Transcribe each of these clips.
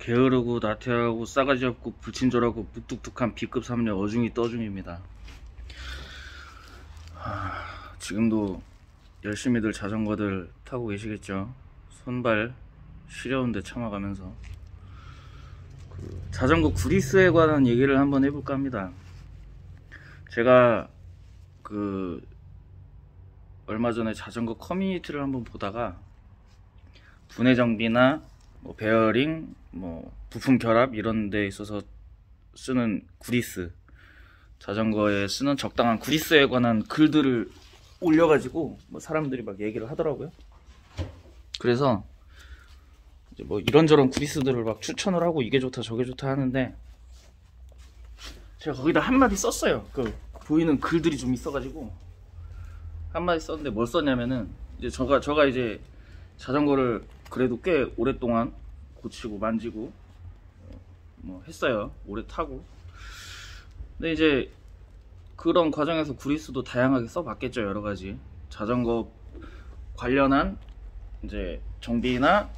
게으르고 나태하고 싸가지 없고 불친절하고 무뚝뚝한 B급 3녀 어중이 떠중입니다. 지금도 열심히들 자전거들 타고 계시겠죠. 손발 시려운데 참아가면서 자전거 구리스에 관한 얘기를 한번 해볼까 합니다. 제가 얼마 전에 자전거 커뮤니티를 한번 보다가 분해 정비나 베어링, 부품 결합 이런 데 있어서 쓰는 구리스, 자전거에 쓰는 적당한 구리스에 관한 글들을 올려가지고 사람들이 막 얘기를 하더라고요. 그래서 이제 이런저런 구리스들을 막 추천을 하고 이게 좋다 저게 좋다 하는데, 제가 거기다 한마디 썼어요. 보이는 글들이 좀 있어가지고 한마디 썼는데, 뭘 썼냐면은, 이제 저가 이제 자전거를 그래도 꽤 오랫동안 고치고 만지고 했어요. 오래 타고. 근데 이제 그런 과정에서 구리스도 다양하게 써봤겠죠. 여러가지 자전거 관련한 이제 정비나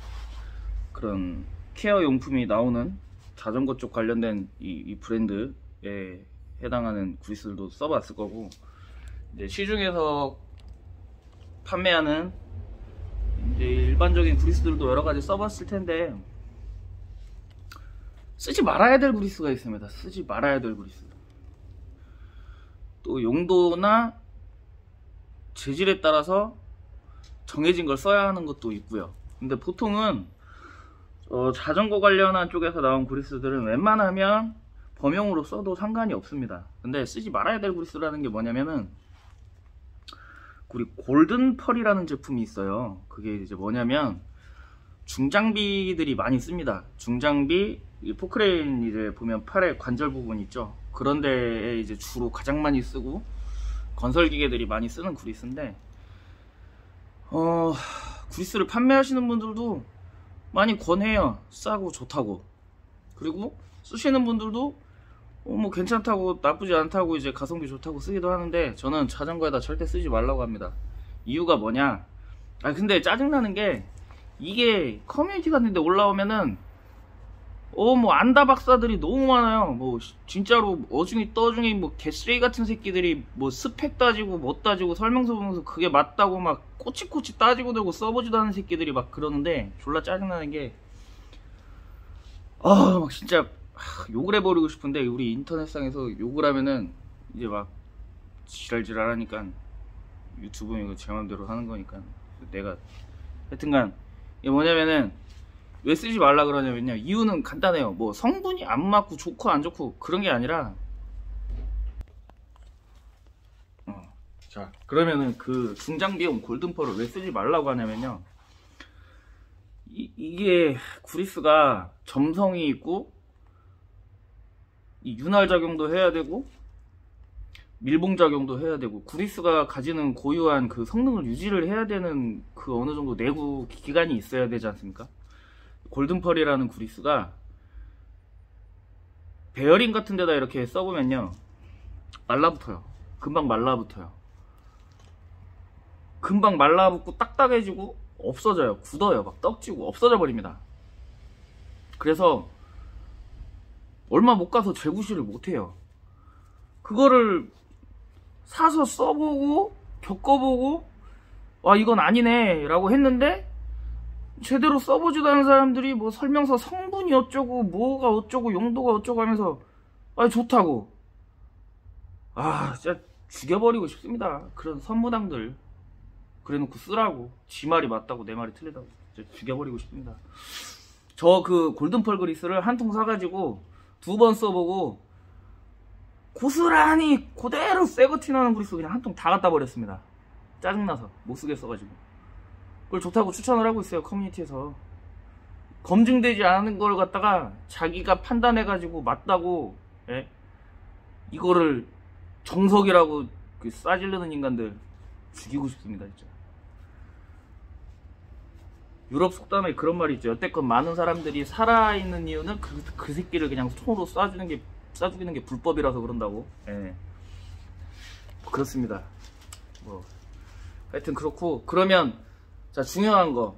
그런 케어 용품이 나오는 자전거 쪽 관련된 이 브랜드에 해당하는 구리스들도 써봤을 거고, 이제 시중에서 판매하는 이제 일반적인 구리스들도 여러가지 써봤을 텐데, 쓰지 말아야 될 구리스가 있습니다. 쓰지 말아야 될 구리스. 또 용도나 재질에 따라서 정해진 걸 써야 하는 것도 있고요. 근데 보통은 자전거 관련한 쪽에서 나온 구리스들은 웬만하면 범용으로 써도 상관이 없습니다. 근데 쓰지 말아야 될 구리스라는 게 뭐냐면은, 우리 골든펄이라는 제품이 있어요. 그게 이제 뭐냐면, 중장비들이 많이 씁니다. 중장비, 포크레인 이제 보면 팔의 관절 부분 있죠. 그런 데에 이제 주로 가장 많이 쓰고 건설 기계들이 많이 쓰는 구리스인데, 구리스를 판매하시는 분들도 많이 권해요. 싸고 좋다고. 그리고 쓰시는 분들도 괜찮다고, 나쁘지 않다고, 이제 가성비 좋다고 쓰기도 하는데, 저는 자전거에다 절대 쓰지 말라고 합니다. 이유가 뭐냐? 근데 짜증나는 게, 이게 커뮤니티 같은 데 올라오면은 안다 박사들이 너무 많아요. 진짜로 어중이 떠중이 개쓰레기 같은 새끼들이 스펙 따지고 뭐 따지고 설명서 보면서 그게 맞다고 막 꼬치꼬치 따지고 들고 써보지도 않은 새끼들이 막 그러는데, 졸라 짜증나는 게, 막 진짜 욕을 해버리고 싶은데, 우리 인터넷상에서 욕을 하면은 이제 막 지랄지랄 하니까, 유튜브는 이거 제 맘대로 하는 거니까 내가, 하여튼간 이게 뭐냐면은, 왜 쓰지 말라 그러냐면요, 이유는 간단해요. 성분이 안 맞고 좋고 안 좋고 그런 게 아니라, 자 그러면은 그 중장비용 골든펄을 왜 쓰지 말라고 하냐면요, 이게 구리스가 점성이 있고 이 윤활 작용도 해야 되고 밀봉 작용도 해야 되고, 구리스가 가지는 고유한 그 성능을 유지를 해야 되는 그 어느 정도 내구 기간이 있어야 되지 않습니까? 골든펄이라는 구리스가 베어링 같은 데다 이렇게 써보면요, 말라붙어요. 금방 말라붙어요. 금방 말라붙고 딱딱해지고 없어져요. 굳어요. 막 떡지고 없어져 버립니다. 그래서 얼마 못 가서 재구시를 못해요. 그거를 사서 써보고 겪어보고 이건 아니네 라고 했는데, 제대로 써보지도 않은 사람들이 설명서 성분이 어쩌고 뭐가 어쩌고 용도가 어쩌고 하면서 좋다고, 진짜 죽여버리고 싶습니다. 그런 선무당들. 그래놓고 쓰라고, 지 말이 맞다고 내 말이 틀리다고 진짜 죽여버리고 싶습니다. 저 그 골든펄 그리스를 한 통 사가지고 2번 써보고 고스란히 그대로 새거 티나는 그리스 그냥 한 통 다 갖다 버렸습니다. 짜증나서 못쓰게 써가지고. 그걸 좋다고 추천을 하고 있어요, 커뮤니티에서. 검증되지 않은 걸 갖다가 자기가 판단해가지고 맞다고, 이거를 정석이라고 싸질르는 인간들 죽이고 싶습니다, 진짜. 유럽 속담에 그런 말이 있죠. 여태껏 많은 사람들이 살아있는 이유는 그 새끼를 그냥 손으로 쏴주는 게 불법이라서 그런다고. 그렇습니다. 하여튼 그렇고, 그러면 자, 중요한 거,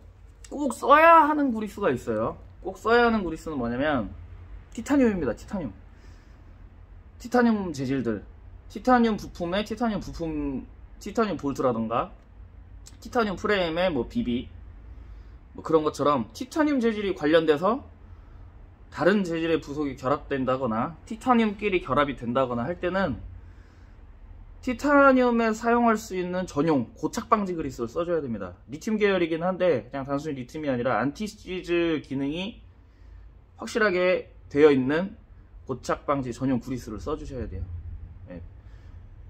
꼭 써야 하는 구리스가 있어요. 꼭 써야 하는 구리스는 뭐냐면 티타늄입니다. 티타늄 재질들, 티타늄 부품에 티타늄 볼트라던가 티타늄 프레임에 뭐 BB 뭐 그런 것처럼 티타늄 재질이 관련돼서 다른 재질의 부속이 결합된다거나 티타늄끼리 결합이 된다거나 할 때는 티타늄에 사용할 수 있는 전용 고착 방지 그리스를 써줘야 됩니다. 리튬 계열이긴 한데 그냥 단순히 리튬이 아니라 안티시즈 기능이 확실하게 되어 있는 고착 방지 전용 그리스를 써주셔야 돼요. 네.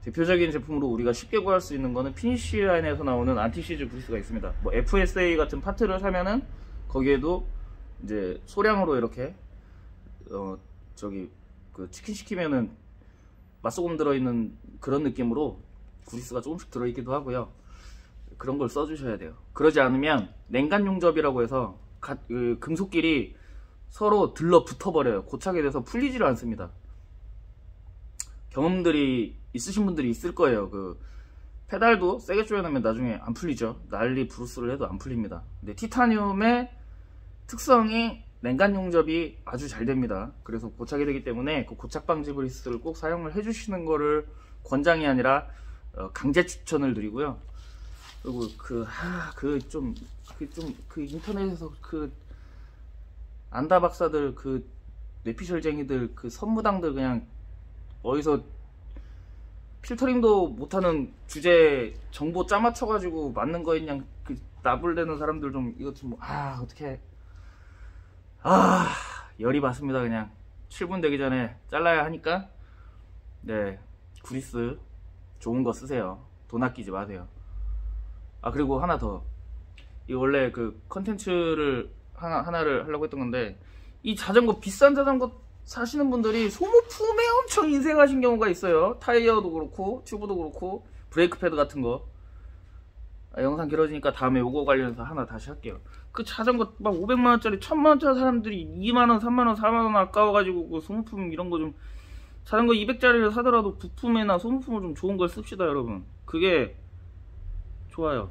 대표적인 제품으로 우리가 쉽게 구할 수 있는 거는 피니쉬 라인에서 나오는 안티시즈 그리스가 있습니다. 뭐 FSA 같은 파트를 사면은 거기에도 이제 소량으로 이렇게 그 치킨 시키면은 맛소금 들어있는 그런 느낌으로 구리스가 조금씩 들어있기도 하고요. 그런 걸 써주셔야 돼요. 그러지 않으면 냉간 용접이라고 해서 그 금속끼리 서로 들러붙어버려요. 고착이 돼서 풀리지를 않습니다. 경험들이 있으신 분들이 있을 거예요. 그 페달도 세게 조여놓으면 나중에 안 풀리죠. 난리 브루스를 해도 안 풀립니다. 근데 티타늄의 특성이 냉간 용접이 아주 잘 됩니다. 그래서 고착이 되기 때문에 그 고착 방지 브리스를 꼭 사용을 해주시는 거를 권장이 아니라 강제 추천을 드리고요. 그리고 그 인터넷에서 그 안다 박사들, 그 뇌피셜쟁이들, 그 선무당들 그냥 어디서 필터링도 못하는 주제 정보 짜맞춰가지고 맞는 거에 그냥 그 나불대는 사람들 좀 이것 좀 어떻게 열이 받습니다. 그냥 7분 되기 전에 잘라야 하니까 네, 구리스 좋은 거 쓰세요. 돈 아끼지 마세요. 그리고 하나 더, 이 원래 그 컨텐츠를 하나를 하려고 했던 건데, 이 자전거, 비싼 자전거 사시는 분들이 소모품에 엄청 인색하신 경우가 있어요. 타이어도 그렇고 튜브도 그렇고 브레이크 패드 같은 거. 영상 길어지니까 다음에 요거 관련해서 하나 다시 할게요. 그 자전거 막 500만원짜리 1000만원짜리 사람들이 2만원 3만원 4만원 아까워가지고 그 소모품 이런 거 좀, 자전거 200짜리를 사더라도 부품이나 소모품을 좀 좋은 걸 씁시다 여러분. 그게 좋아요.